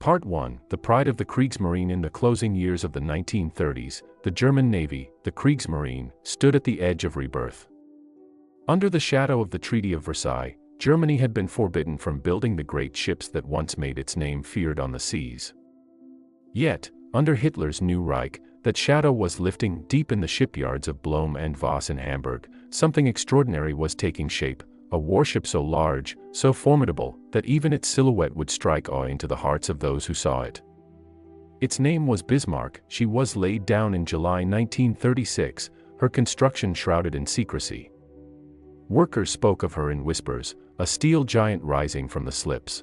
Part 1. The pride of the Kriegsmarine. In the closing years of the 1930s, the German Navy, the Kriegsmarine, stood at the edge of rebirth. Under the shadow of the Treaty of Versailles, Germany had been forbidden from building the great ships that once made its name feared on the seas. Yet, under Hitler's new Reich, that shadow was lifting. Deep in the shipyards of Blohm and Voss in Hamburg, something extraordinary was taking shape. A warship so large, so formidable, that even its silhouette would strike awe into the hearts of those who saw it. Its name was Bismarck. She was laid down in July 1936, her construction shrouded in secrecy. Workers spoke of her in whispers, a steel giant rising from the slips.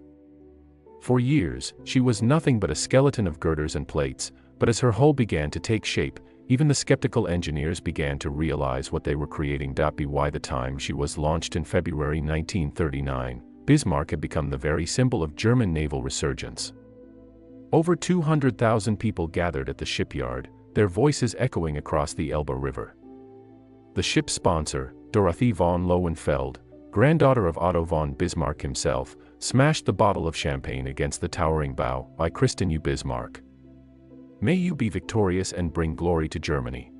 For years, she was nothing but a skeleton of girders and plates, but as her hull began to take shape, even the skeptical engineers began to realize what they were creating. By the time she was launched in February 1939, Bismarck had become the very symbol of German naval resurgence. Over 200,000 people gathered at the shipyard, their voices echoing across the Elbe River. The ship's sponsor, Dorothee von Lohenfeld, granddaughter of Otto von Bismarck himself, smashed the bottle of champagne against the towering bow. I christen you Bismarck. May you be victorious and bring glory to Germany.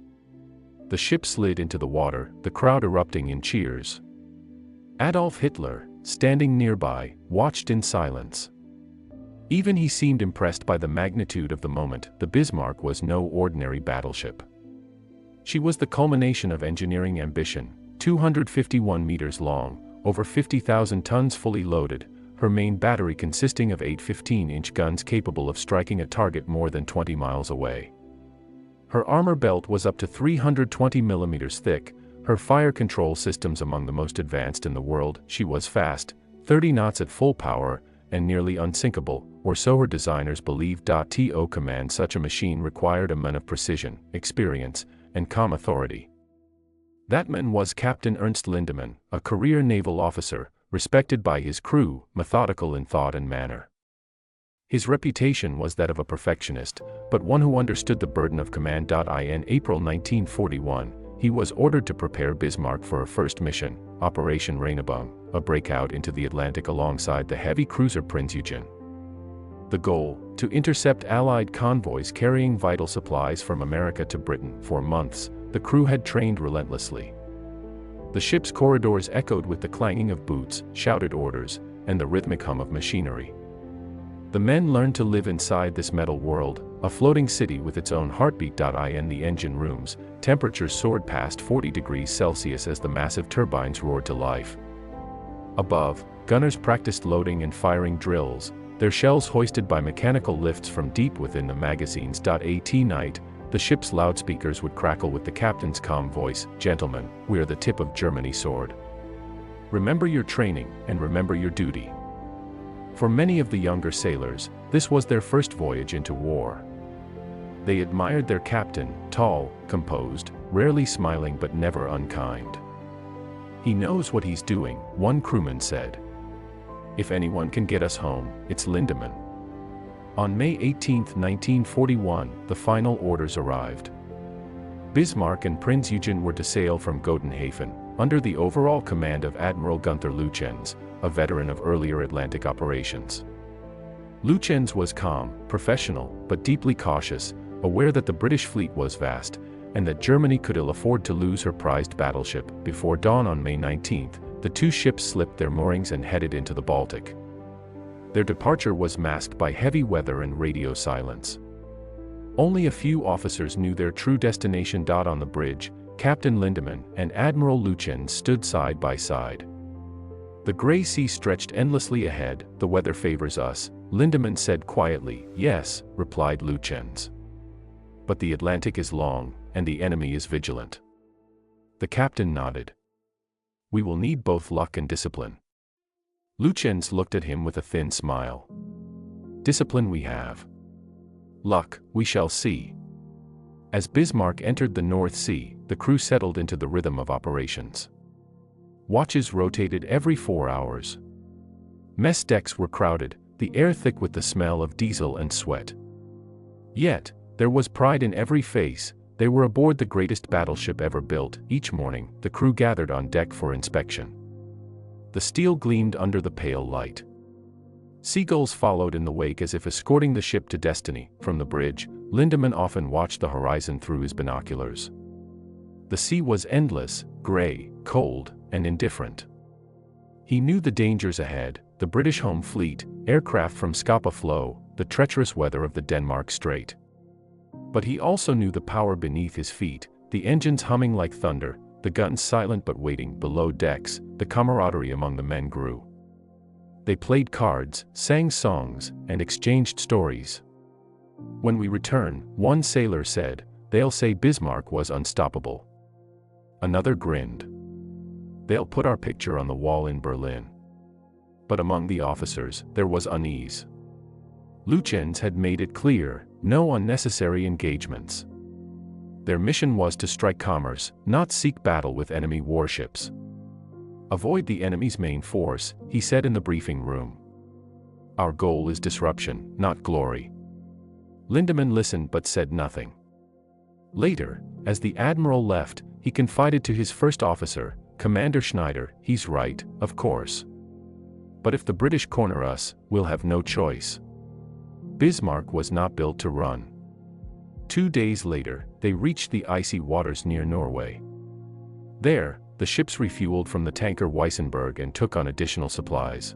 The ship slid into the water, the crowd erupting in cheers. Adolf Hitler, standing nearby, watched in silence. Even he seemed impressed by the magnitude of the moment. The Bismarck was no ordinary battleship. She was the culmination of engineering ambition, 251 meters long, over 50,000 tons fully loaded, her main battery consisting of 8 15-inch guns capable of striking a target more than 20 miles away. Her armor belt was up to 320 millimeters thick, her fire control systems among the most advanced in the world. She was fast, 30 knots at full power, and nearly unsinkable, or so her designers believed. To command such a machine required a man of precision, experience, and calm authority. That man was Captain Ernst Lindemann, a career naval officer, respected by his crew, methodical in thought and manner. His reputation was that of a perfectionist, but one who understood the burden of command. In April 1941, he was ordered to prepare Bismarck for her first mission, Operation Rheinübung, a breakout into the Atlantic alongside the heavy cruiser Prinz Eugen. The goal, to intercept Allied convoys carrying vital supplies from America to Britain. For months, the crew had trained relentlessly. The ship's corridors echoed with the clanging of boots, shouted orders, and the rhythmic hum of machinery. The men learned to live inside this metal world, a floating city with its own heartbeat. In the engine rooms, temperatures soared past 40 degrees Celsius as the massive turbines roared to life. Above, gunners practiced loading and firing drills, their shells hoisted by mechanical lifts from deep within the magazines. At night, the ship's loudspeakers would crackle with the captain's calm voice, "Gentlemen, we are the tip of Germany's sword. Remember your training, and remember your duty." For many of the younger sailors, this was their first voyage into war. They admired their captain, tall, composed, rarely smiling but never unkind. "He knows what he's doing," one crewman said. "If anyone can get us home, it's Lindemann." On May 18, 1941, the final orders arrived. Bismarck and Prinz Eugen were to sail from Gotenhafen, under the overall command of Admiral Günther Lütjens, a veteran of earlier Atlantic operations. Lütjens was calm, professional, but deeply cautious, aware that the British fleet was vast, and that Germany could ill afford to lose her prized battleship. Before dawn on May 19, the two ships slipped their moorings and headed into the Baltic. Their departure was masked by heavy weather and radio silence. Only a few officers knew their true destination. On the bridge, Captain Lindemann and Admiral Lütjens stood side by side. The gray sea stretched endlessly ahead. "The weather favors us," Lindemann said quietly. "Yes," replied Lütjens. "But the Atlantic is long, and the enemy is vigilant." The captain nodded. "We will need both luck and discipline." Lütjens looked at him with a thin smile. "Discipline we have. Luck, we shall see." As Bismarck entered the North Sea, the crew settled into the rhythm of operations. Watches rotated every 4 hours. Mess decks were crowded, the air thick with the smell of diesel and sweat. Yet, there was pride in every face. They were aboard the greatest battleship ever built. Each morning, the crew gathered on deck for inspection. The steel gleamed under the pale light. Seagulls followed in the wake as if escorting the ship to destiny. From the bridge, Lindemann often watched the horizon through his binoculars. The sea was endless, gray, cold, and indifferent. He knew the dangers ahead: the British home fleet, aircraft from Scapa Flow, the treacherous weather of the Denmark Strait. But he also knew the power beneath his feet, the engines humming like thunder, the guns silent but waiting below decks. The camaraderie among the men grew. They played cards, sang songs, and exchanged stories. "When we return," one sailor said, "they'll say Bismarck was unstoppable." Another grinned. "They'll put our picture on the wall in Berlin." But among the officers, there was unease. Lütjens had made it clear: no unnecessary engagements. Their mission was to strike commerce, not seek battle with enemy warships. "Avoid the enemy's main force," he said in the briefing room. "Our goal is disruption, not glory." Lindemann listened but said nothing. Later, as the admiral left, he confided to his first officer, Commander Schneider, "He's right, of course. But if the British corner us, we'll have no choice." Bismarck was not built to run. 2 days later, they reached the icy waters near Norway. There, the ships refueled from the tanker Weissenberg and took on additional supplies.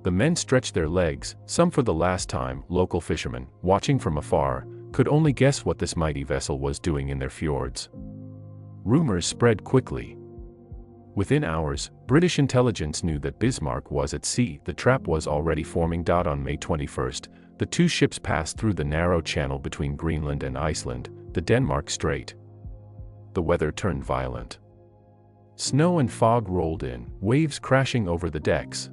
The men stretched their legs, some for the last time. Local fishermen, watching from afar, could only guess what this mighty vessel was doing in their fjords. Rumors spread quickly. Within hours, British intelligence knew that Bismarck was at sea. The trap was already forming. On May 21st, the two ships passed through the narrow channel between Greenland and Iceland, the Denmark Strait. The weather turned violent. Snow and fog rolled in, waves crashing over the decks.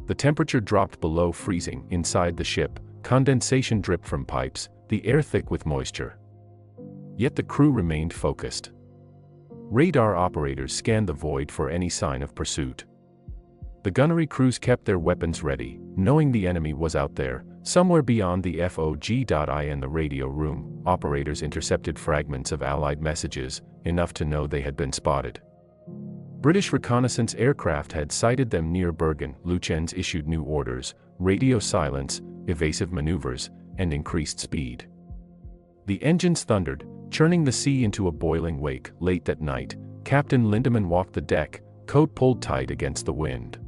The temperature dropped below freezing. Inside the ship, condensation dripped from pipes, the air thick with moisture. Yet the crew remained focused. Radar operators scanned the void for any sign of pursuit. The gunnery crews kept their weapons ready, knowing the enemy was out there, somewhere beyond the fog. In the radio room, operators intercepted fragments of Allied messages, enough to know they had been spotted. British reconnaissance aircraft had sighted them near Bergen. Lütjens issued new orders: radio silence, evasive maneuvers, and increased speed. The engines thundered, churning the sea into a boiling wake. Late that night, Captain Lindemann walked the deck, coat pulled tight against the wind.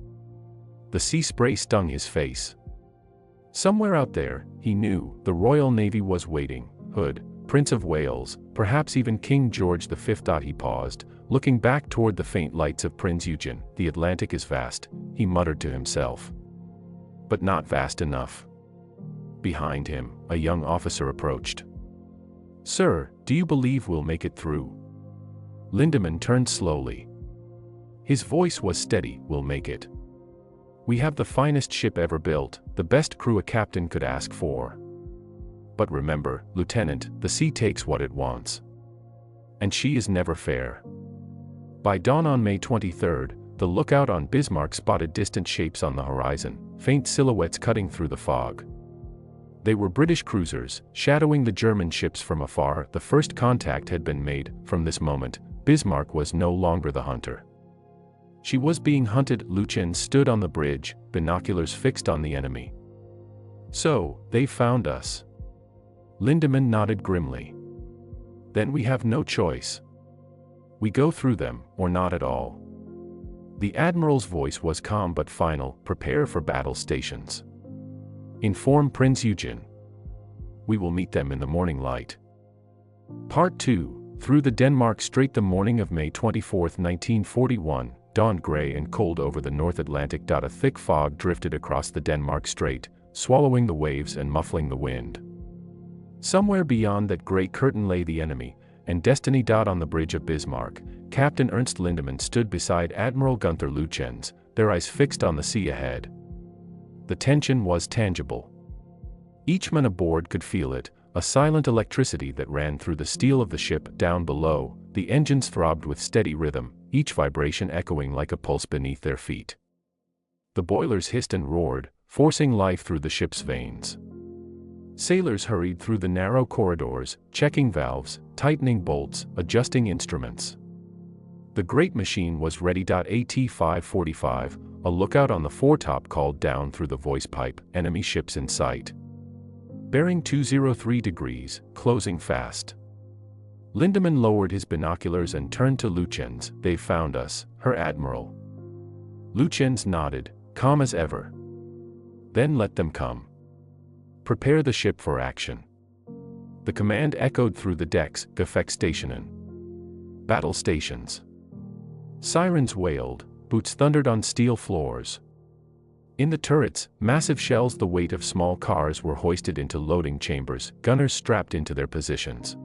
The sea spray stung his face. Somewhere out there, he knew, the Royal Navy was waiting: Hood, Prince of Wales, perhaps even King George V. He paused, looking back toward the faint lights of Prince Eugen. "The Atlantic is vast," he muttered to himself. But not vast enough. Behind him, a young officer approached. "Sir, do you believe we'll make it through?" Lindemann turned slowly. His voice was steady. "We'll make it. We have the finest ship ever built, the best crew a captain could ask for. But remember, Lieutenant, the sea takes what it wants. And she is never fair." By dawn on May 23rd, the lookout on Bismarck spotted distant shapes on the horizon, faint silhouettes cutting through the fog. They were British cruisers, shadowing the German ships from afar. The first contact had been made. From this moment, Bismarck was no longer the hunter. She was being hunted. Lütjens stood on the bridge, binoculars fixed on the enemy. "So, they found us." Lindemann nodded grimly. "Then we have no choice. We go through them, or not at all." The admiral's voice was calm but final. "Prepare for battle stations. Inform Prince Eugen. We will meet them in the morning light." Part 2. Through the Denmark Strait. The morning of May 24, 1941, dawned gray and cold over the North Atlantic. A thick fog drifted across the Denmark Strait, swallowing the waves and muffling the wind. Somewhere beyond that gray curtain lay the enemy, and destiny. On the bridge of Bismarck, Captain Ernst Lindemann stood beside Admiral Gunther Lütjens, their eyes fixed on the sea ahead. The tension was tangible. Each man aboard could feel it, a silent electricity that ran through the steel of the ship. Down below, the engines throbbed with steady rhythm, each vibration echoing like a pulse beneath their feet. The boilers hissed and roared, forcing life through the ship's veins. Sailors hurried through the narrow corridors, checking valves, tightening bolts, adjusting instruments. The great machine was ready. At 5:45, a lookout on the foretop called down through the voice pipe, "Enemy ships in sight. Bearing 203 degrees, closing fast." Lindemann lowered his binoculars and turned to Lütjens. "They've found us, Herr Admiral." Lütjens nodded, calm as ever. "Then let them come. Prepare the ship for action." The command echoed through the decks, "Gefechtsstationen." Battle stations. Sirens wailed, boots thundered on steel floors. In the turrets, massive shells the weight of small cars were hoisted into loading chambers, gunners strapped into their positions.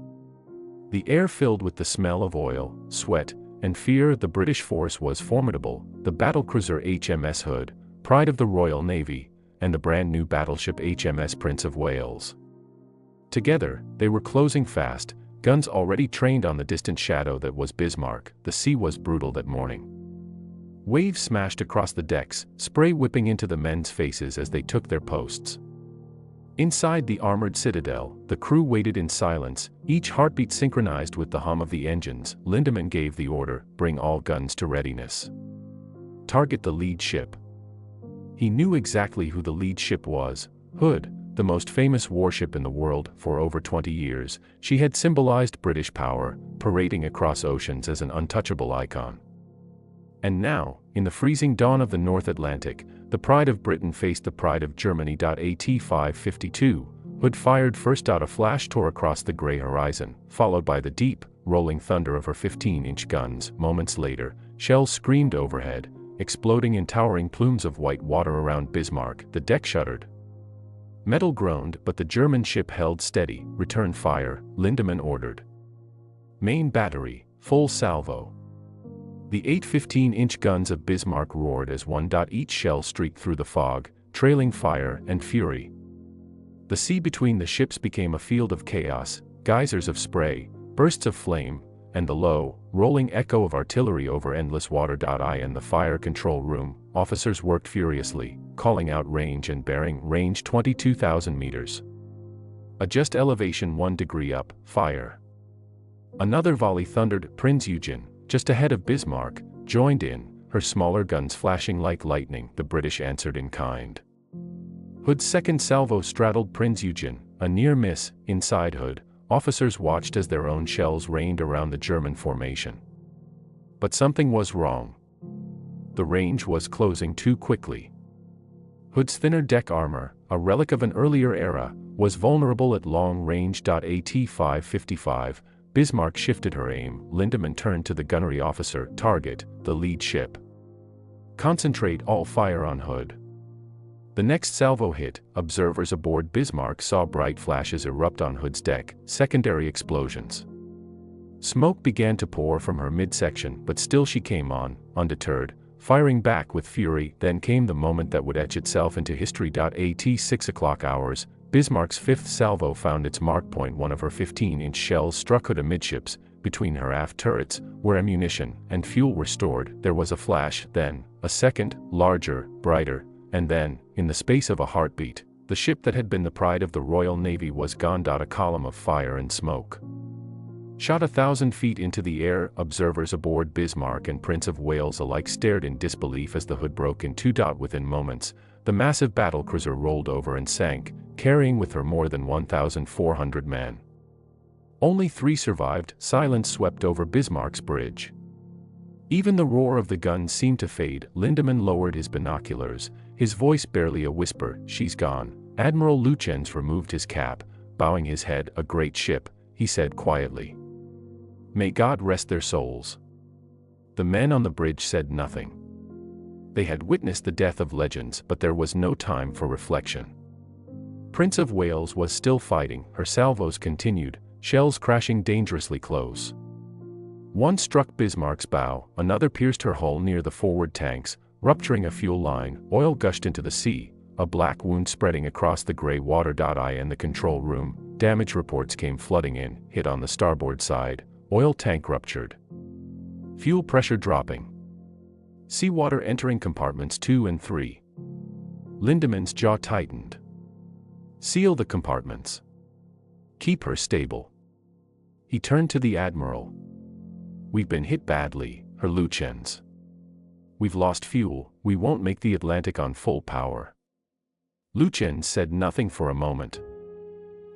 The air filled with the smell of oil, sweat, and fear. The British force was formidable, the battlecruiser HMS Hood, pride of the Royal Navy, and the brand-new battleship HMS Prince of Wales. Together, they were closing fast, guns already trained on the distant shadow that was Bismarck. The sea was brutal that morning. Waves smashed across the decks, spray whipping into the men's faces as they took their posts. Inside the armored citadel, the crew waited in silence, each heartbeat synchronized with the hum of the engines. Lindemann gave the order, "Bring all guns to readiness. Target the lead ship." He knew exactly who the lead ship was, Hood, the most famous warship in the world. For over 20 years, she had symbolized British power, parading across oceans as an untouchable icon. And now, in the freezing dawn of the North Atlantic, the pride of Britain faced the pride of Germany. At 5:52, Hood fired first. A flash tore across the gray horizon, followed by the deep, rolling thunder of her 15-inch guns. Moments later, shells screamed overhead, exploding in towering plumes of white water around Bismarck. The deck shuddered. Metal groaned, but the German ship held steady. "Return fire," Lindemann ordered. "Main battery, full salvo." The 8 15-inch guns of Bismarck roared as one. Each shell streaked through the fog, trailing fire and fury. The sea between the ships became a field of chaos, geysers of spray, bursts of flame, and the low, rolling echo of artillery over endless water. In the fire control room, officers worked furiously, calling out range and bearing. "Range 22,000 meters. Adjust elevation 1 degree up, fire." Another volley thundered. Prinz Eugen, just ahead of Bismarck, joined in, her smaller guns flashing like lightning. The British answered in kind. Hood's second salvo straddled Prinz Eugen, a near miss. Inside Hood, officers watched as their own shells rained around the German formation. But something was wrong. The range was closing too quickly. Hood's thinner deck armor, a relic of an earlier era, was vulnerable at long range. At 5:55, Bismarck shifted her aim. Lindemann turned to the gunnery officer. "Target the lead ship. Concentrate all fire on Hood." The next salvo hit. Observers aboard Bismarck saw bright flashes erupt on Hood's deck, secondary explosions. Smoke began to pour from her midsection, but still she came on, undeterred, firing back with fury. Then came the moment that would etch itself into history. At 6 o'clock hours, Bismarck's fifth salvo found its mark point. One of her 15-inch shells struck Hood amidships, between her aft turrets, where ammunition and fuel were stored. There was a flash, then a second, larger, brighter, and then, in the space of a heartbeat, the ship that had been the pride of the Royal Navy was gone. A column of fire and smoke shot 1,000 feet into the air. Observers aboard Bismarck and Prince of Wales alike stared in disbelief as the Hood broke in two. Within moments, the massive battlecruiser rolled over and sank, carrying with her more than 1,400 men. Only 3 survived. Silence swept over Bismarck's bridge. Even the roar of the guns seemed to fade. Lindemann lowered his binoculars, his voice barely a whisper. "She's gone." Admiral Lütjens removed his cap, bowing his head. "A great ship," he said quietly. "May God rest their souls." The men on the bridge said nothing. They had witnessed the death of legends, but there was no time for reflection. Prince of Wales was still fighting. Her salvos continued, shells crashing dangerously close. One struck Bismarck's bow, another pierced her hull near the forward tanks, rupturing a fuel line. Oil gushed into the sea, a black wound spreading across the gray water. In the control room, damage reports came flooding in. Hit on the starboard side, oil tank ruptured. Fuel pressure dropping. Seawater entering compartments 2 and 3. Lindemann's jaw tightened. "Seal the compartments. Keep her stable." He turned to the admiral. "We've been hit badly, Herr Lütjens. We've lost fuel, we won't make the Atlantic on full power. Lütjens said nothing for a moment.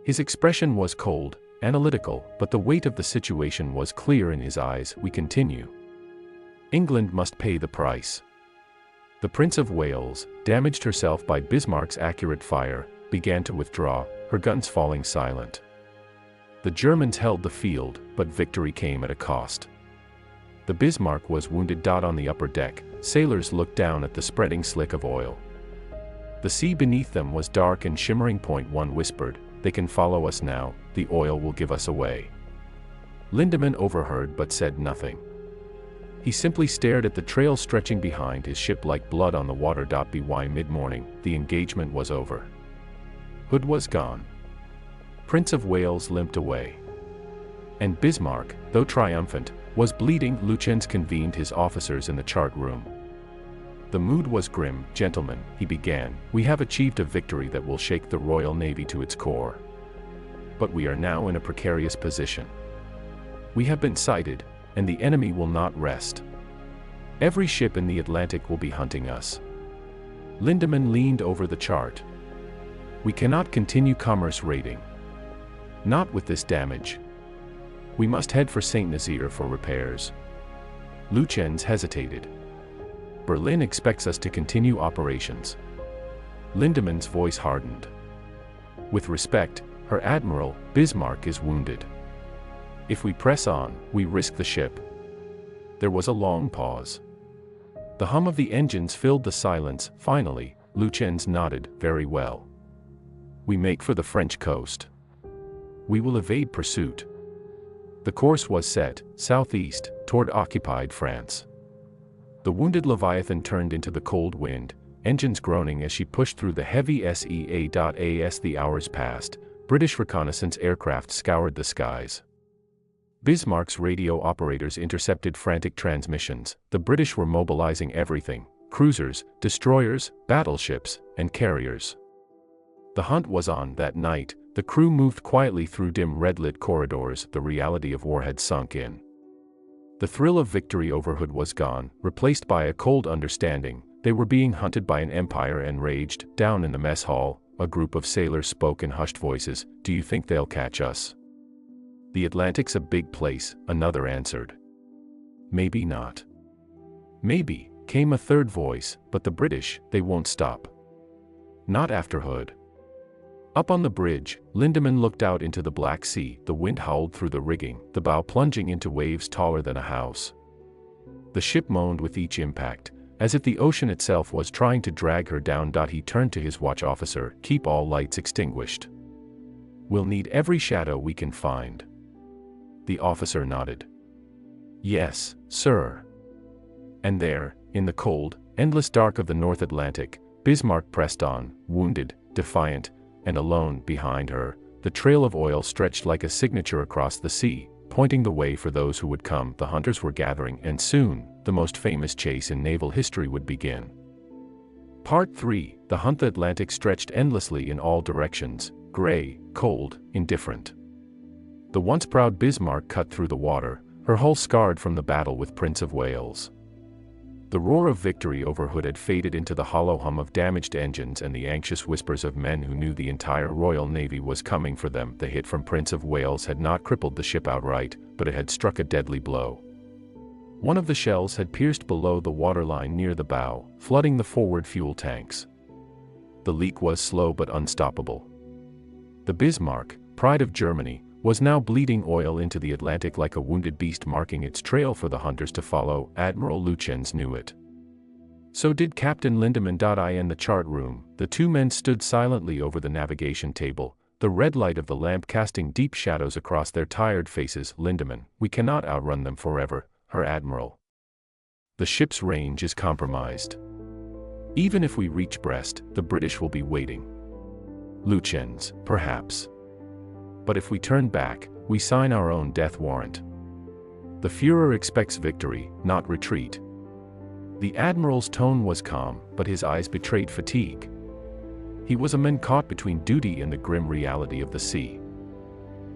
His expression was cold, analytical, but the weight of the situation was clear in his eyes. We continue. England must pay the price. The Prince of Wales, damaged herself by Bismarck's accurate fire, began to withdraw, her guns falling silent. The Germans held the field, but victory came at a cost. The Bismarck was wounded. On the upper deck, sailors looked down at the spreading slick of oil. The sea beneath them was dark and shimmering. One whispered, "They can follow us now, the oil will give us away." Lindemann overheard but said nothing. He simply stared at the trail stretching behind his ship like blood on the water. By mid-morning, the engagement was over. Hood was gone. Prince of Wales limped away. And Bismarck, though triumphant, was bleeding. Lütjens convened his officers in the chart room. The mood was grim. "Gentlemen," he began, "we have achieved a victory that will shake the Royal Navy to its core. But we are now in a precarious position. We have been sighted, and the enemy will not rest. Every ship in the Atlantic will be hunting us." Lindemann leaned over the chart. "We cannot continue commerce raiding. Not with this damage. We must head for St. Nazaire for repairs." Lütjens hesitated. "Berlin expects us to continue operations." Lindemann's voice hardened. "With respect, Herr Admiral, Bismarck is wounded. If we press on, we risk the ship." There was a long pause. The hum of the engines filled the silence. Finally, Lütjens nodded. "Very well. We make for the French coast. We will evade pursuit." The course was set, southeast, toward occupied France. The wounded Leviathan turned into the cold wind, engines groaning as she pushed through the heavy sea. As the hours passed, British reconnaissance aircraft scoured the skies. Bismarck's radio operators intercepted frantic transmissions. The British were mobilizing everything: cruisers, destroyers, battleships, and carriers. The hunt was on. That night, the crew moved quietly through dim red-lit corridors. The reality of war had sunk in. The thrill of victory over Hood was gone, replaced by a cold understanding. They were being hunted by an empire enraged. Down in the mess hall, a group of sailors spoke in hushed voices. "Do you think they'll catch us?" "The Atlantic's a big place," another answered. "Maybe not." "Maybe," came a third voice, "but the British, they won't stop. Not after Hood." Up on the bridge, Lindemann looked out into the Black Sea. The wind howled through the rigging, the bow plunging into waves taller than a house. The ship moaned with each impact, as if the ocean itself was trying to drag her down. He turned to his watch officer. "Keep all lights extinguished. We'll need every shadow we can find." The officer nodded. "Yes, sir." And there, in the cold, endless dark of the North Atlantic, Bismarck pressed on, wounded, defiant, and alone. Behind her, the trail of oil stretched like a signature across the sea, pointing the way for those who would come. The hunters were gathering, and soon, the most famous chase in naval history would begin. Part 3. The hunt. The Atlantic stretched endlessly in all directions, gray, cold, indifferent. The once proud Bismarck cut through the water, her hull scarred from the battle with Prince of Wales. The roar of victory over Hood had faded into the hollow hum of damaged engines and the anxious whispers of men who knew the entire Royal Navy was coming for them. The hit from Prince of Wales had not crippled the ship outright, but it had struck a deadly blow. One of the shells had pierced below the waterline near the bow, flooding the forward fuel tanks. The leak was slow but unstoppable. The Bismarck, pride of Germany, was now bleeding oil into the Atlantic like a wounded beast, marking its trail for the hunters to follow. Admiral Lütjens knew it. So did Captain Lindemann. In the chart room, the two men stood silently over the navigation table, the red light of the lamp casting deep shadows across their tired faces. "Lindemann, we cannot outrun them forever, Herr Admiral. The ship's range is compromised. Even if we reach Brest, the British will be waiting. Lütjens, perhaps. But if we turn back, we sign our own death warrant. The Führer expects victory, not retreat." The Admiral's tone was calm, but his eyes betrayed fatigue. He was a man caught between duty and the grim reality of the sea.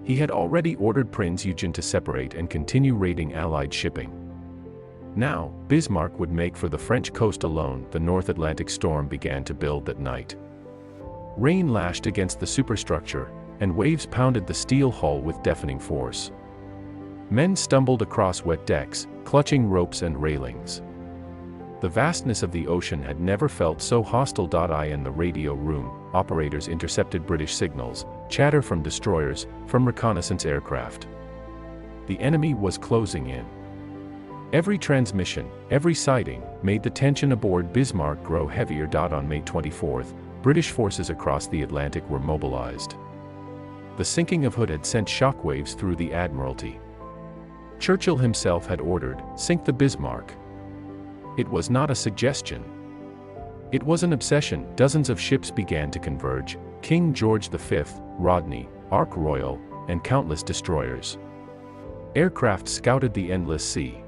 He had already ordered Prince Eugen to separate and continue raiding Allied shipping. Now, Bismarck would make for the French coast alone. The North Atlantic storm began to build that night. Rain lashed against the superstructure, and waves pounded the steel hull with deafening force. Men stumbled across wet decks, clutching ropes and railings. The vastness of the ocean had never felt so hostile. In the radio room, operators intercepted British signals, chatter from destroyers, from reconnaissance aircraft. The enemy was closing in. Every transmission, every sighting, made the tension aboard Bismarck grow heavier. On May 24, British forces across the Atlantic were mobilized. The sinking of Hood had sent shockwaves through the Admiralty. Churchill himself had ordered, "Sink the Bismarck." It was not a suggestion. It was an obsession. Dozens of ships began to converge, King George V, Rodney, Ark Royal, and countless destroyers. Aircraft scouted the endless sea.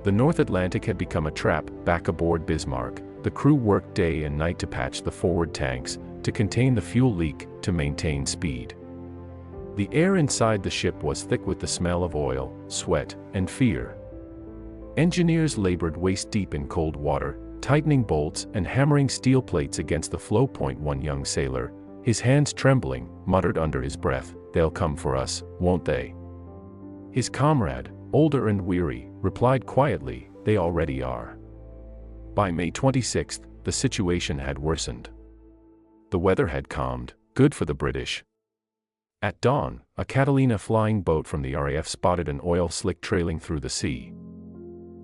The North Atlantic had become a trap. Back aboard Bismarck, the crew worked day and night to patch the forward tanks, to contain the fuel leak, to maintain speed. The air inside the ship was thick with the smell of oil, sweat, and fear. Engineers labored waist-deep in cold water, tightening bolts and hammering steel plates against the flow point. One young sailor, his hands trembling, muttered under his breath, "They'll come for us, won't they?" His comrade, older and weary, replied quietly, "They already are." By May 26, the situation had worsened. The weather had calmed, good for the British. At dawn, a Catalina flying boat from the RAF spotted an oil slick trailing through the sea.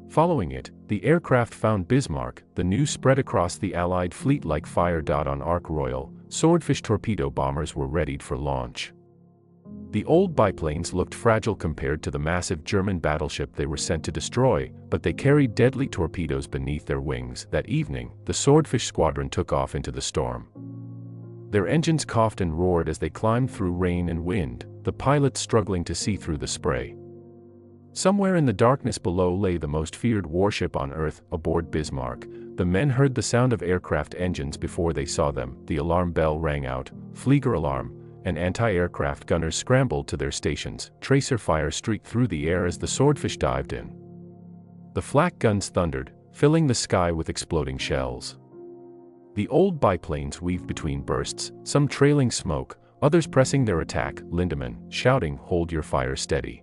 Following it, the aircraft found Bismarck. The news spread across the Allied fleet like fire. On Ark Royal, Swordfish torpedo bombers were readied for launch. The old biplanes looked fragile compared to the massive German battleship they were sent to destroy, but they carried deadly torpedoes beneath their wings. That evening, the Swordfish squadron took off into the storm. Their engines coughed and roared as they climbed through rain and wind, the pilots struggling to see through the spray. Somewhere in the darkness below lay the most feared warship on Earth. Aboard Bismarck, the men heard the sound of aircraft engines before they saw them. The alarm bell rang out, Flieger alarm, and anti-aircraft gunners scrambled to their stations. Tracer fire streaked through the air as the Swordfish dived in. The flak guns thundered, filling the sky with exploding shells. The old biplanes weaved between bursts, some trailing smoke, others pressing their attack. Lindemann, shouting, "Hold your fire steady.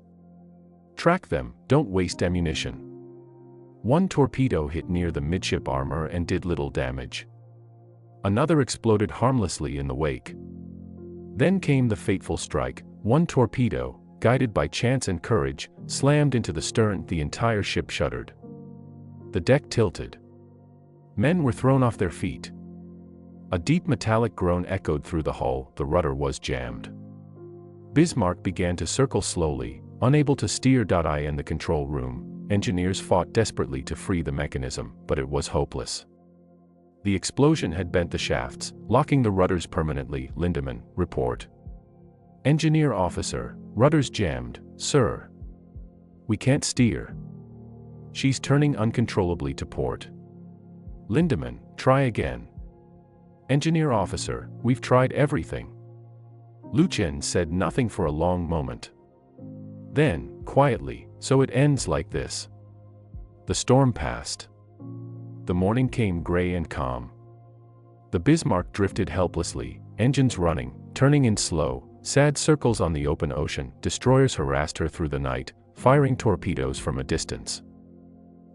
Track them, don't waste ammunition." One torpedo hit near the midship armor and did little damage. Another exploded harmlessly in the wake. Then came the fateful strike. One torpedo, guided by chance and courage, slammed into the stern. The entire ship shuddered. The deck tilted. Men were thrown off their feet. A deep metallic groan echoed through the hull. The rudder was jammed. Bismarck began to circle slowly, unable to steer. In the control room, engineers fought desperately to free the mechanism, but it was hopeless. The explosion had bent the shafts, locking the rudders permanently. Lindemann, report. Engineer officer, rudders jammed, sir. We can't steer. She's turning uncontrollably to port. Lindemann, try again. Engineer officer, we've tried everything. Lütjens said nothing for a long moment. Then, quietly, so it ends like this. The storm passed. The morning came gray and calm. The Bismarck drifted helplessly, engines running, turning in slow, sad circles on the open ocean. Destroyers harassed her through the night, firing torpedoes from a distance.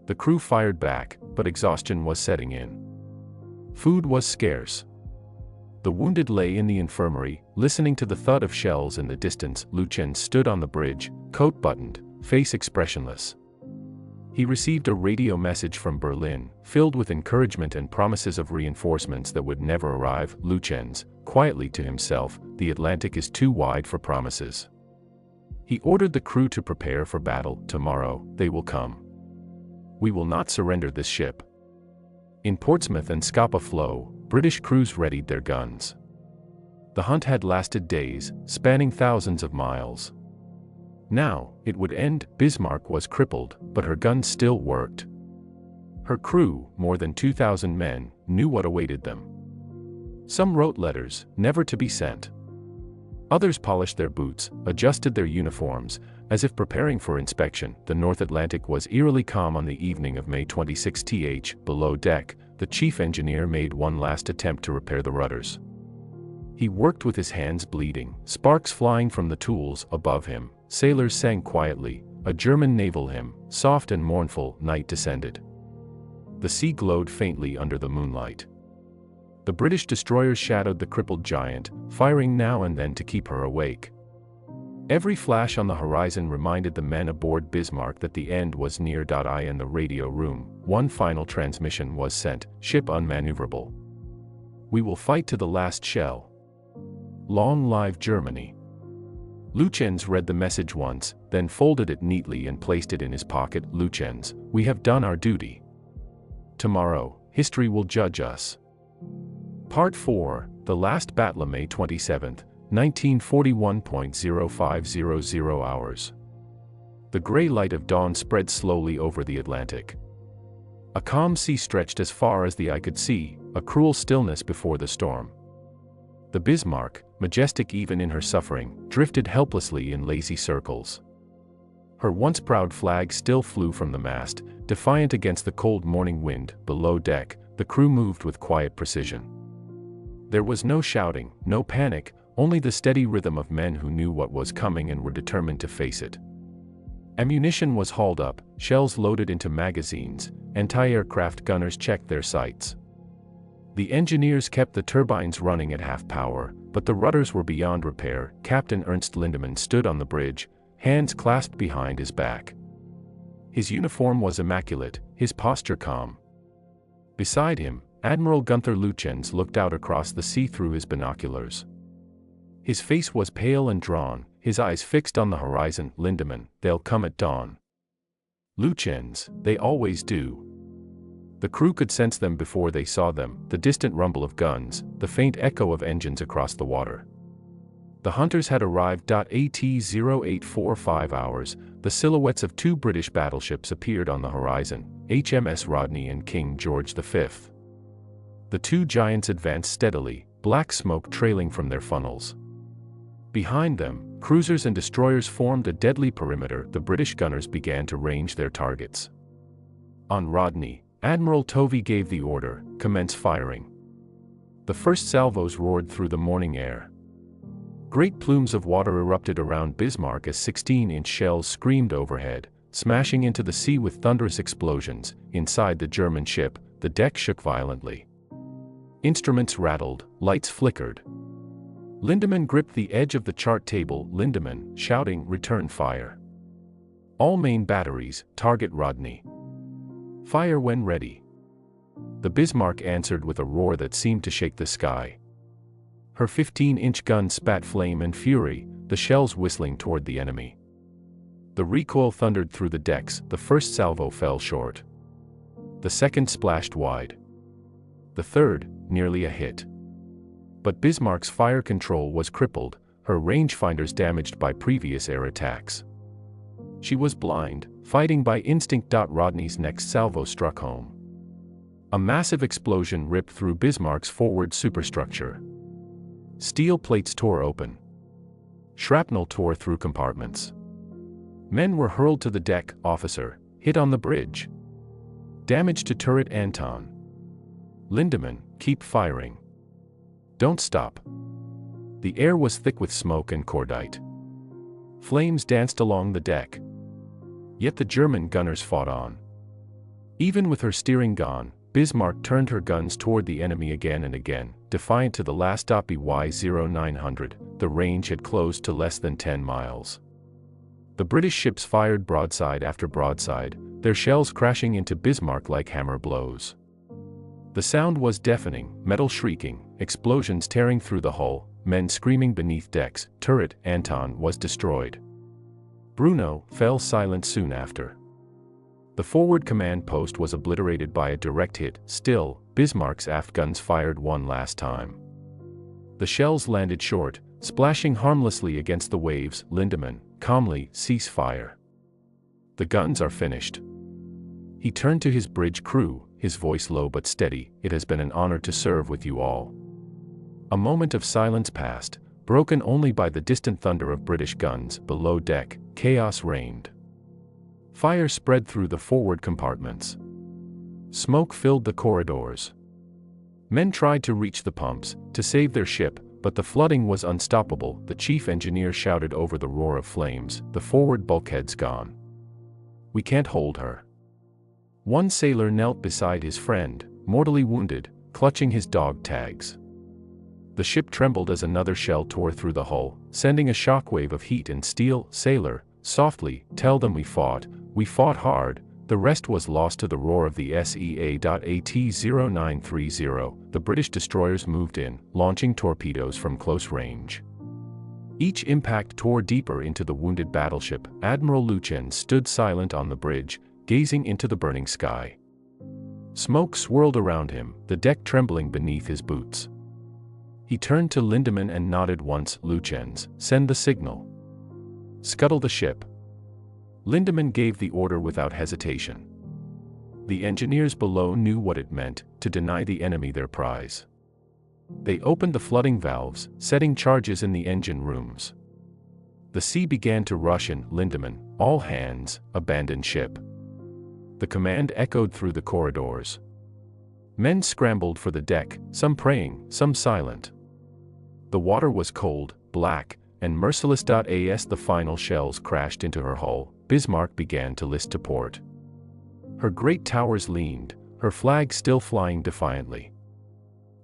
The crew fired back, but exhaustion was setting in. Food was scarce. The wounded lay in the infirmary, listening to the thud of shells in the distance. Lütjens stood on the bridge, coat buttoned, face expressionless. He received a radio message from Berlin, filled with encouragement and promises of reinforcements that would never arrive. Lütjens, quietly to himself, the Atlantic is too wide for promises. He ordered the crew to prepare for battle. Tomorrow, they will come. We will not surrender this ship. In Portsmouth and Scapa Flow, British crews readied their guns. The hunt had lasted days, spanning thousands of miles. Now, it would end. Bismarck was crippled, but her guns still worked. Her crew, more than 2,000 men, knew what awaited them. Some wrote letters, never to be sent. Others polished their boots, adjusted their uniforms, As if preparing for inspection, the North Atlantic was eerily calm on the evening of May 26. Below deck, the chief engineer made one last attempt to repair the rudders. He worked with his hands bleeding, sparks flying from the tools above him. Sailors sang quietly, a German naval hymn. Soft and mournful, night descended. The sea glowed faintly under the moonlight. The British destroyers shadowed the crippled giant, firing now and then to keep her awake. Every flash on the horizon reminded the men aboard Bismarck that the end was near. In the radio room, one final transmission was sent: ship unmaneuverable. We will fight to the last shell. Long live Germany. Lütjens read the message once, then folded it neatly and placed it in his pocket. Lütjens, we have done our duty. Tomorrow, history will judge us. Part 4, The Last Battle, May 27, 1941.0500 hours. The gray light of dawn spread slowly over the Atlantic. A calm sea stretched as far as the eye could see, a cruel stillness before the storm. The Bismarck, majestic even in her suffering, drifted helplessly in lazy circles. Her once proud flag still flew from the mast, defiant against the cold morning wind. Below deck, the crew moved with quiet precision. There was no shouting, no panic, only the steady rhythm of men who knew what was coming and were determined to face it. Ammunition was hauled up, shells loaded into magazines, anti-aircraft gunners checked their sights. The engineers kept the turbines running at half power, but the rudders were beyond repair. Captain Ernst Lindemann stood on the bridge, hands clasped behind his back. His uniform was immaculate, his posture calm. Beside him, Admiral Gunther Lütjens looked out across the sea through his binoculars. His face was pale and drawn, his eyes fixed on the horizon. Lindemann, they'll come at dawn. Lütjens, they always do. The crew could sense them before they saw them, the distant rumble of guns, the faint echo of engines across the water. The hunters had arrived. At 0845 hours, the silhouettes of two British battleships appeared on the horizon, HMS Rodney and King George V. The two giants advanced steadily, black smoke trailing from their funnels. Behind them, cruisers and destroyers formed a deadly perimeter. The British gunners began to range their targets. On Rodney, Admiral Tovey gave the order, commence firing. The first salvos roared through the morning air. Great plumes of water erupted around Bismarck as 16-inch shells screamed overhead, smashing into the sea with thunderous explosions. Inside the German ship, the deck shook violently. Instruments rattled, lights flickered. Lindemann gripped the edge of the chart table. Lindemann, shouting, return fire. All main batteries, target Rodney. Fire when ready. The Bismarck answered with a roar that seemed to shake the sky. Her 15-inch gun spat flame and fury, the shells whistling toward the enemy. The recoil thundered through the decks. The first salvo fell short. The second splashed wide. The third, nearly a hit. But Bismarck's fire control was crippled, her rangefinders damaged by previous air attacks. She was blind, fighting by instinct. Rodney's next salvo struck home. A massive explosion ripped through Bismarck's forward superstructure. Steel plates tore open. Shrapnel tore through compartments. Men were hurled to the deck. Officer, hit on the bridge. Damage to turret. Anton. Lindemann, keep firing. Don't stop. The air was thick with smoke and cordite. Flames danced along the deck. Yet the German gunners fought on. Even with her steering gone, Bismarck turned her guns toward the enemy again and again, defiant to the last. BY-0900, the range had closed to less than 10 miles. The British ships fired broadside after broadside, their shells crashing into Bismarck like hammer blows. The sound was deafening, metal shrieking, explosions tearing through the hull, men screaming beneath decks. Turret. Anton was destroyed. Bruno fell silent soon after. The forward command post was obliterated by a direct hit. Still, Bismarck's aft guns fired one last time. The shells landed short, splashing harmlessly against the waves. Lindemann, calmly, cease fire. The guns are finished. He turned to his bridge crew, his voice low but steady. It has been an honor to serve with you all. A moment of silence passed. broken only by the distant thunder of British guns. Below deck, chaos reigned. Fire spread through the forward compartments. Smoke filled the corridors. Men tried to reach the pumps, to save their ship, but the flooding was unstoppable. The chief engineer shouted over the roar of flames, "The forward bulkhead's gone. We can't hold her." One sailor knelt beside his friend, mortally wounded, clutching his dog tags. The ship trembled as another shell tore through the hull, sending a shockwave of heat and steel. "Sailor, softly, tell them we fought hard, the rest was lost." To the roar of the SEA.AT-0930, the British destroyers moved in, launching torpedoes from close range. Each impact tore deeper into the wounded battleship. Admiral Lütjens stood silent on the bridge, gazing into the burning sky. Smoke swirled around him, the deck trembling beneath his boots. He turned to Lindemann and nodded once. "Lütjens, send the signal. Scuttle the ship." Lindemann gave the order without hesitation. The engineers below knew what it meant, to deny the enemy their prize. They opened the flooding valves, setting charges in the engine rooms. The sea began to rush in. "Lindemann, all hands, abandon ship." The command echoed through the corridors. Men scrambled for the deck, some praying, some silent. The water was cold, black, and merciless. As the final shells crashed into her hull, Bismarck began to list to port. Her great towers leaned, her flag still flying defiantly.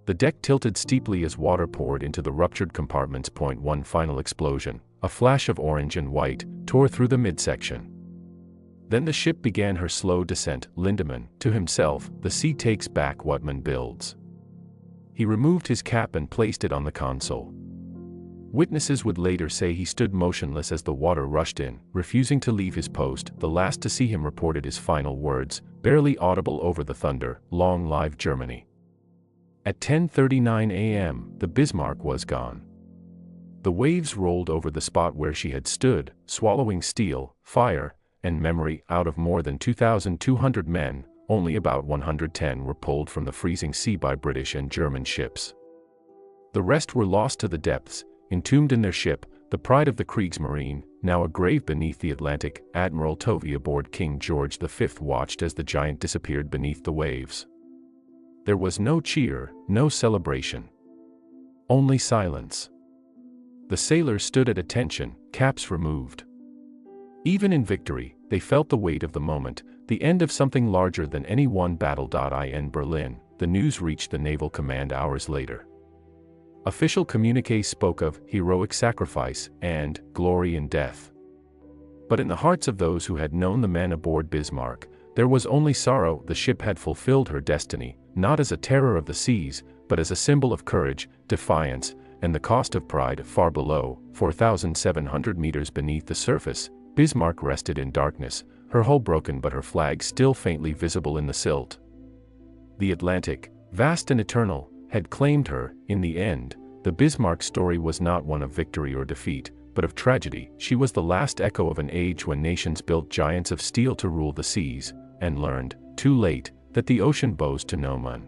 The deck tilted steeply as water poured into the ruptured compartments. One final explosion, a flash of orange and white, tore through the midsection. Then the ship began her slow descent. Lindemann, to himself, "The sea takes back what man builds." He removed his cap and placed it on the console. Witnesses would later say he stood motionless as the water rushed in, refusing to leave his post. The last to see him reported his final words, barely audible over the thunder, "Long live Germany." At 10:39 a.m., the Bismarck was gone. The waves rolled over the spot where she had stood, swallowing steel, fire, and memory. Out of more than 2,200 men, only about 110 were pulled from the freezing sea by British and German ships. The rest were lost to the depths, entombed in their ship, the pride of the Kriegsmarine, now a grave beneath the Atlantic. Admiral Tovey aboard King George V watched as the giant disappeared beneath the waves. There was no cheer, no celebration. Only silence. The sailors stood at attention, caps removed. Even in victory, they felt the weight of the moment, the end of something larger than any one battle. In Berlin, the news reached the Naval Command hours later. Official communiques spoke of heroic sacrifice and glory in death. But in the hearts of those who had known the men aboard Bismarck, there was only sorrow. The ship had fulfilled her destiny, not as a terror of the seas, but as a symbol of courage, defiance, and the cost of pride. Far below, 4,700 meters beneath the surface, Bismarck rested in darkness, her hull broken but her flag still faintly visible in the silt. The Atlantic, vast and eternal, had claimed her. In the end, the Bismarck story was not one of victory or defeat, but of tragedy. She was the last echo of an age when nations built giants of steel to rule the seas, and learned, too late, that the ocean bows to no man.